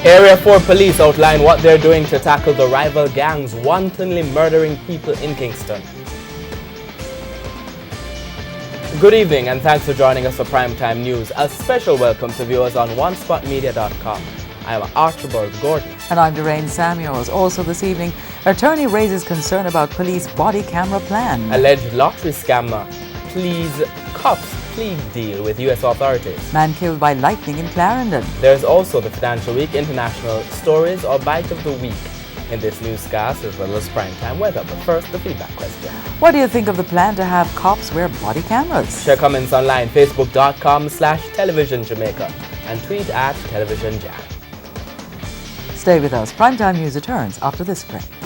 Area 4 police outline what they're doing to tackle the rival gangs wantonly murdering people in Kingston. Good evening and thanks for joining us for Primetime News. A special welcome to viewers on onespotmedia.com. I am Archibald Gordon. And I'm Doreen Samuels. Also this evening, attorney raises concern about police body camera plan. Alleged lottery scammer cops plea deal with U.S. authorities. Man killed by lightning in Clarendon. There's also the Financial Week International Stories or Bite of the Week in this newscast, as well as primetime weather. But first, the feedback question. What do you think of the plan to have cops wear body cameras? Share comments online, facebook.com/television Jamaica and tweet at television jam. Stay with us. Primetime News returns after this break.